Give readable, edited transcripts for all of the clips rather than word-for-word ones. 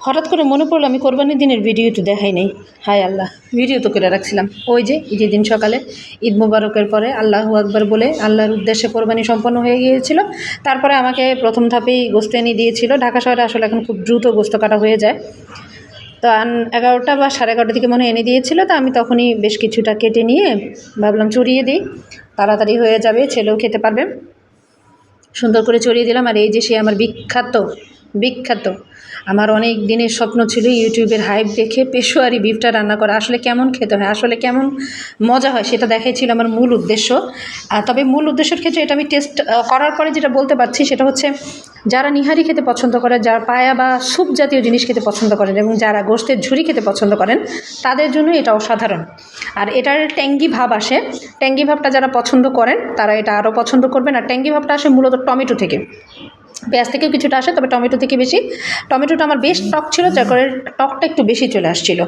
হঠাৎ করে মনে পড়লো আমি কোরবানির দিনের ভিডিও তো দেখাই নাই। হায় আল্লাহ, ভিডিও তো করে রাখছিলাম। ওই যে ঈদের দিন সকালে ঈদ মুবারকের পরে আল্লাহু আকবার বলে আল্লাহর উদ্দেশ্যে কোরবানি সম্পন্ন হয়ে গিয়েছিল। তারপরে আমাকে প্রথম ধাপেই গোস্ত এনে দিয়েছিল। ঢাকা শহরে আসলে এখন খুব দ্রুত গোস্ত কাটা হয়ে যায়। তো 11টা বা 11:30 দিকে মনে হয় এনে দিয়েছিল। তো আমি তখনই বেশ কিছুটা কেটে নিয়ে ভাবলাম চড়িয়ে দিই, তাড়াতাড়ি হয়ে যাবে, ছেলেও খেতে পারবে। সুন্দর করে চড়িয়ে দিলাম। আর এই যে সে আমার বিখ্যাত বিখ্যাত আমার অনেক দিনের স্বপ্ন ছিল ইউটিউবের হাইপ দেখে পেশোয়ারি বিফটা রান্না করা, আসলে কেমন খেতে হয়, আসলে কেমন মজা হয় সেটা দেখাই ছিল আমার মূল উদ্দেশ্য। তবে মূল উদ্দেশ্যের ক্ষেত্রে এটা আমি টেস্ট করার পরে যেটা বলতে পারছি সেটা হচ্ছে, যারা নিহারি খেতে পছন্দ করে, যারা পায়া বা স্যুপ জাতীয় জিনিস খেতে পছন্দ করেন এবং যারা গোশতের ঝুরি খেতে পছন্দ করেন তাদের জন্য এটা অসাধারণ। আর এটার ট্যাঙ্গি ভাব আসে, ট্যাঙ্গি ভাবটা যারা পছন্দ করেন তারা এটা আরও পছন্দ করবেন। আর ট্যাঙ্গি ভাবটা আসে মূলত টমেটো থেকে, পেঁয়াজ থেকেও কিছুটা আসে, তবে টমেটো থেকে বেশি। টমেটোটা আমার বেশ টক ছিল, যার করে টকটা একটু বেশি চলে আসছিল।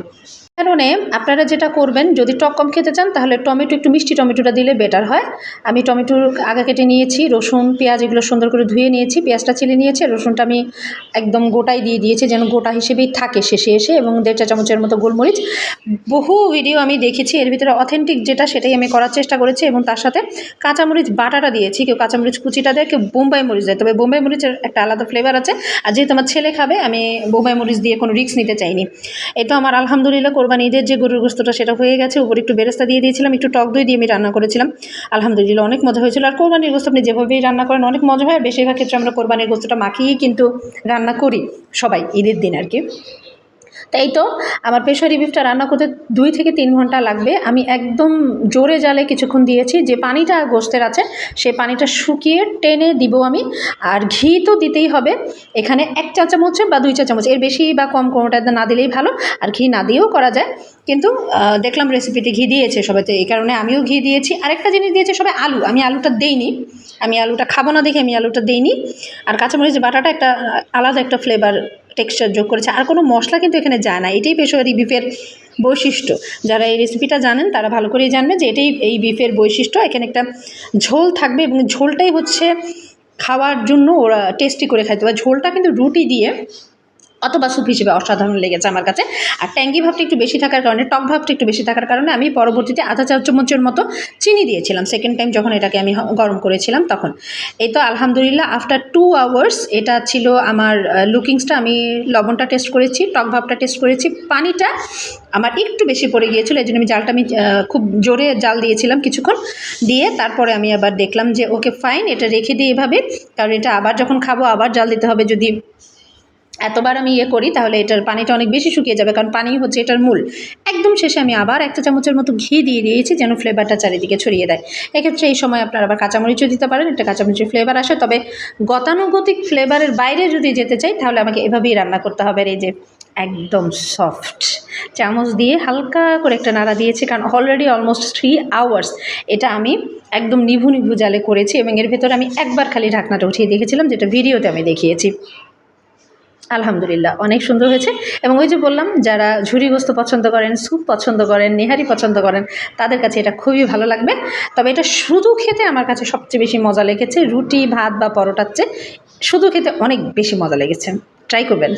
কারণে আপনারা যেটা করবেন, যদি টক কম খেতে চান তাহলে টমেটো একটু মিষ্টি টমেটোটা দিলে বেটার হয়। আমি টমেটোর আগা কেটে নিয়েছি, রসুন পেঁয়াজ এগুলো সুন্দর করে ধুয়ে নিয়েছি, পেঁয়াজটা ছিলে নিয়েছি, রসুনটা আমি একদম গোটাই দিয়ে দিয়েছি যেন গোটা হিসেবেই থাকে শেষে এসে, এবং 1.5 চা চামচের মতো গোলমরিচ। বহু ভিডিও আমি দেখেছি, এর ভিতরে অথেন্টিক যেটা সেটাই আমি করার চেষ্টা করেছি। এবং তার সাথে কাঁচামরিচ বাটাটা দিয়েছি, কেউ কাঁচামরিচ কুচিটা দেয়, কেউ বোম্বাই মরিচ দেয়, তবে বোম্বাই মরিচের একটা আলাদা ফ্লেভার আছে। আর যেহেতু আমার ছেলে খাবে আমি বোম্বাই মরিচ দিয়ে কোনো রিস্ক নিতে চাইনি। এই তো আমার আলহামদুলিল্লাহ কোরবানি ঈদের যে গরুর গোস্তটা সেটা হয়ে গেছে। উপরে একটু বেরেস্তা দিয়ে দিয়েছিলাম, একটু টক দই দিয়ে আমি রান্না করেছিলাম। আলহামদুলিল্লাহ অনেক মজা হয়েছিল। আর কোরবানির গোস্ত আপনি যেভাবেই রান্না করেন অনেক মজা হয়। বেশিরভাগ ক্ষেত্রে আমরা কোরবানির গোস্তটা মাখিয়েই কিন্তু রান্না করি সবাই ঈদের দিন আর কি। তাই তো আমার পেশোয়ারি বিফটা রান্না করতে 2 থেকে 3 ঘন্টা লাগবে। আমি একদম জোরে জালে কিছুক্ষণ দিয়েছি, যে পানিটা গোস্তের আছে সেই পানিটা শুকিয়ে টেনে দিব আমি। আর ঘি তো দিতেই হবে এখানে, 1 চা চামচ বা 2 চা চামচ, এর বেশি বা কম কোনোটা না দিলেই ভালো। আর ঘি না দিয়েও করা যায়, কিন্তু দেখলাম রেসিপিতে ঘি দিয়েছে সবাইতে, এই কারণে আমিও ঘি দিয়েছি। আরেকটা জিনিস দিয়েছে সবাই, আলু। আমি আলুটা দেইনি, আমি আলুটা খাবো না দেখে আমি আলুটা দেইনি। আর কাঁচামরিচ বাটাটা একটা আলাদা একটা ফ্লেভার টেক্সচার যোগ করেছে। আর কোনো মশলা কিন্তু এখানে যায় না, এটাই পেশোয়ারি বিফের বৈশিষ্ট্য। যারা এই রেসিপিটা জানেন তারা ভালো করেই জানবে যে এটাই এই বিফের বৈশিষ্ট্য। এখানে একটা ঝোল থাকবে এবং ঝোলটাই হচ্ছে খাওয়ার জন্য ওরা টেস্টি করে খাইতে পারে। ঝোলটা কিন্তু রুটি দিয়ে অথবা স্যুপ হিসেবে অসাধারণ লেগেছে আমার কাছে। আর ট্যাঙ্গি ভাবটা একটু বেশি থাকার কারণে, টক ভাবটা একটু বেশি থাকার কারণে আমি পরবর্তীতে আধা চা চামচের মতো চিনি দিয়েছিলাম সেকেন্ড টাইম যখন এটাকে আমি গরম করেছিলাম তখন। এই তো আলহামদুলিল্লাহ আফটার 2 আওয়ার্স এটা ছিল আমার লুকিংসটা। আমি লবণটা টেস্ট করেছি, টক ভাবটা টেস্ট করেছি, পানিটা আমার একটু বেশি পড়ে গিয়েছিলো, এই জন্য আমি জালটা খুব জোরে জাল দিয়েছিলাম কিছুক্ষণ দিয়ে। তারপরে আমি আবার দেখলাম যে ওকে ফাইন, এটা রেখে দিই এভাবে, কারণ এটা আবার যখন খাবো আবার জাল দিতে হবে। যদি এতবার আমি করি তাহলে এটার পানিটা অনেক বেশি শুকিয়ে যাবে, কারণ পানি হচ্ছে এটার মূল। একদম শেষে আমি আবার 1 চা চামচের মতো ঘি দিয়ে দিয়েছি যেন ফ্লেভারটা চারিদিকে ছড়িয়ে দেয়। এক্ষেত্রে এই সময় আপনারা আবার কাঁচামরিচও দিতে পারেন, একটা কাঁচামরিচের ফ্লেভার আসে। তবে গতানুগতিক ফ্লেভারের বাইরে যদি যেতে চাই তাহলে আমাকে এভাবেই রান্না করতে হবে। আর এই যে একদম সফট, চামচ দিয়ে হালকা করে একটা নাড়া দিয়েছি, কারণ অলরেডি অলমোস্ট 3 আওয়ার্স এটা আমি একদম নিভু নিভু জালে করেছি। এবং এর ভেতরে আমি একবার খালি ঢাকনাটা উঠিয়ে দেখেছিলাম, যেটা ভিডিওতে আমি দেখিয়েছি। আলহামদুলিল্লাহ অনেক সুন্দর হয়েছে। এবং ওই যে বললাম, যারা ঝুরি গোস্ত পছন্দ করেন, স্যুপ পছন্দ করেন, নেহারি পছন্দ করেন, তাদের কাছে এটা খুবই ভালো লাগবে। তবে এটা শুধু খেতে আমার কাছে সবচেয়ে বেশি মজা লেগেছে, রুটি ভাত বা পরোটার চেয়ে শুধু খেতে অনেক বেশি মজা লেগেছে। ট্রাই করবেন।